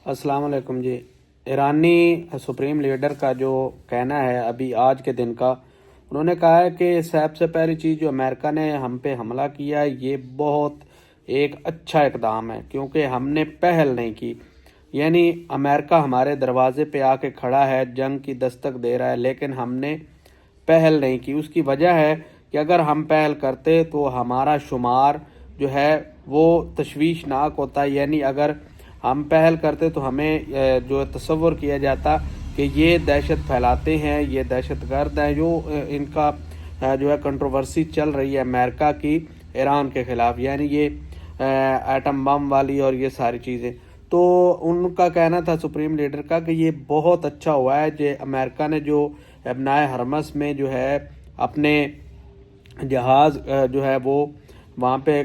अस्सलाम वालेकुम जी। ईरानी supreme leader का जो कहना है अभी आज के दिन का, उन्होंने कहा है कि सबसे पहली चीज़ जो अमेरिका ने हम पे हमला किया है ये बहुत एक अच्छा इकदाम है, क्योंकि हमने पहल नहीं की। यानी अमेरिका हमारे दरवाजे पे आके खड़ा है, जंग की दस्तक दे रहा है, लेकिन हमने पहल नहीं की। उसकी वजह है कि अगर हम पहल करते तो हमारा शुमार जो है वो तशवीशनाक होता। यानी अगर हम पहल करते तो हमें जो तसव्वुर किया जाता कि ये दहशत फैलाते हैं, ये दहशत गर्द हैं, जो इनका जो है कंट्रोवर्सी चल रही है अमेरिका की ईरान के ख़िलाफ़, यानी ये एटम बम वाली और ये सारी चीज़ें। तो उनका कहना था सुप्रीम लीडर का कि ये बहुत अच्छा हुआ है जो अमेरिका ने जो अबनाए हरमस में जो है अपने जहाज़ जो है वो वहाँ पे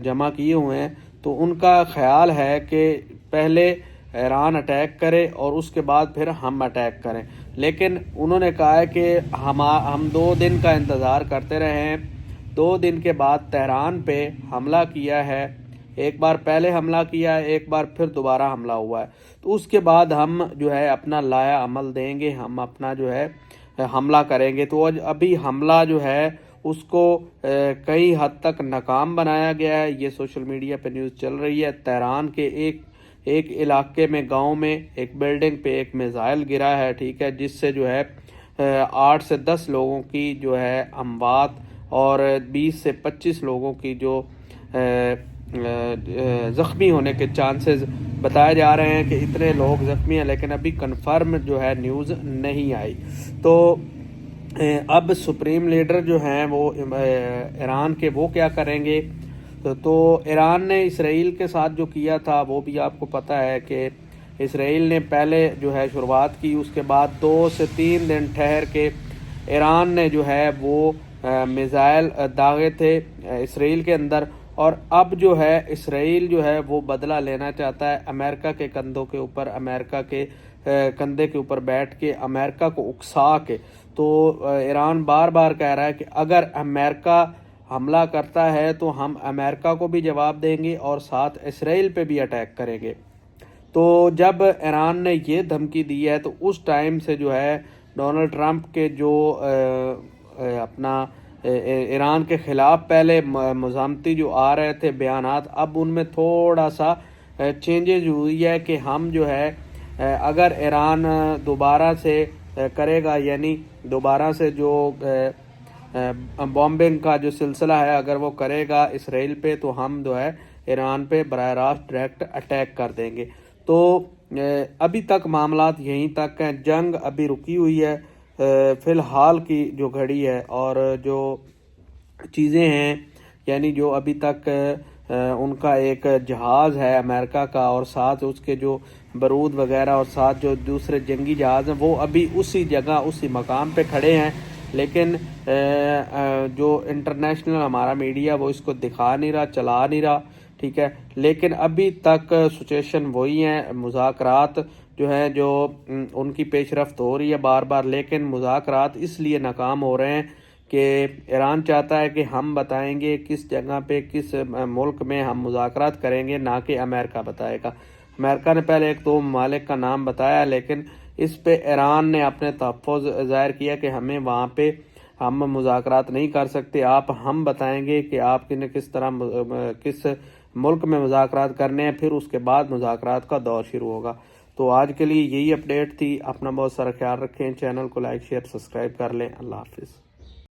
जमा किए हुए हैं। तो उनका ख्याल है कि पहले ईरान अटैक करे और उसके बाद फिर हम अटैक करें। लेकिन उन्होंने कहा है कि हम 2 दिन का इंतज़ार करते रहे हैं। 2 दिन के बाद तेहरान पे हमला किया है, एक बार पहले हमला किया है, एक बार फिर दोबारा हमला हुआ है। तो उसके बाद हम जो है अपना लाया अमल देंगे, हम अपना जो है हमला करेंगे। तो अभी हमला जो है उसको कई हद तक नाकाम बनाया गया है। ये सोशल मीडिया पे न्यूज़ चल रही है। तेहरान के एक इलाके में, गांव में एक बिल्डिंग पे एक मिसाइल गिरा है, ठीक है, जिससे जो है 8 से 10 लोगों की जो है अमवात और 20 से 25 लोगों की जो ज़ख्मी होने के चांसेस बताए जा रहे हैं कि इतने लोग ज़ख्मी हैं, लेकिन अभी कंफर्म जो है न्यूज़ नहीं आई। तो अब सुप्रीम लीडर जो हैं वो ईरान के, वो क्या करेंगे? तो ईरान ने इसराइल के साथ जो किया था वो भी आपको पता है कि इसराइल ने पहले जो है शुरुआत की, उसके बाद 2 से 3 दिन ठहर के ईरान ने जो है वो मिसाइल दागे थे इसराइल के अंदर। और अब जो है इसराइल जो है वो बदला लेना चाहता है अमेरिका के कंधों के ऊपर, अमेरिका के कंधे के ऊपर बैठ के, अमेरिका को उकसा के। तो ईरान बार बार कह रहा है कि अगर अमेरिका हमला करता है तो हम अमेरिका को भी जवाब देंगे और साथ इसराइल पे भी अटैक करेंगे। तो जब ईरान ने ये धमकी दी है तो उस टाइम से जो है डोनाल्ड ट्रंप के जो अपना ईरान के ख़िलाफ़ पहले मज़ामती जो आ रहे थे बयानात, अब उनमें थोड़ा सा चेंजेज हुई है कि हम जो है अगर ईरान दोबारा से करेगा, यानी दोबारा से जो बॉम्बिंग का जो सिलसिला है अगर वो करेगा इसराइल पे, तो हम जो है ईरान पे बराह रास्त डायरेक्ट अटैक कर देंगे। तो अभी तक मामलात यहीं तक हैं, जंग अभी रुकी हुई है फ़िलहाल की जो घड़ी है। और जो चीज़ें हैं, यानी जो अभी तक उनका एक जहाज़ है अमेरिका का, और साथ उसके जो बारूद वगैरह और साथ जो दूसरे जंगी जहाज़ हैं वो अभी उसी जगह उसी मकाम पे खड़े हैं। लेकिन जो इंटरनेशनल हमारा मीडिया वो इसको दिखा नहीं रहा, चला नहीं रहा, ठीक है। लेकिन अभी तक सिचुएशन वही है, मुज़ाकरात जो है जो उनकी पेशरफ्त हो रही है बार बार, लेकिन मुज़ाकरात इसलिए नाकाम हो रहे हैं कि ईरान चाहता है कि हम बताएंगे किस जगह पे, किस मुल्क में हम मुज़ाकरात करेंगे, ना कि अमेरिका बताएगा। अमेरिका ने पहले 1-2 ममालिक का नाम बताया, लेकिन इस पे ईरान ने अपने तहफ़्फ़ुज़ ज़ाहिर किया कि हमें वहाँ पे हम मुज़ाकरात नहीं कर सकते, आप हम बताएंगे कि आप किस तरह किस मुल्क में मुज़ाकरात करने हैं, फिर उसके बाद मुज़ाकरात का दौर शुरू होगा। तो आज के लिए यही अपडेट थी। अपना बहुत सारा ख्याल रखें, चैनल को लाइक शेयर सब्सक्राइब कर लें। अल्लाह हाफ़िज़।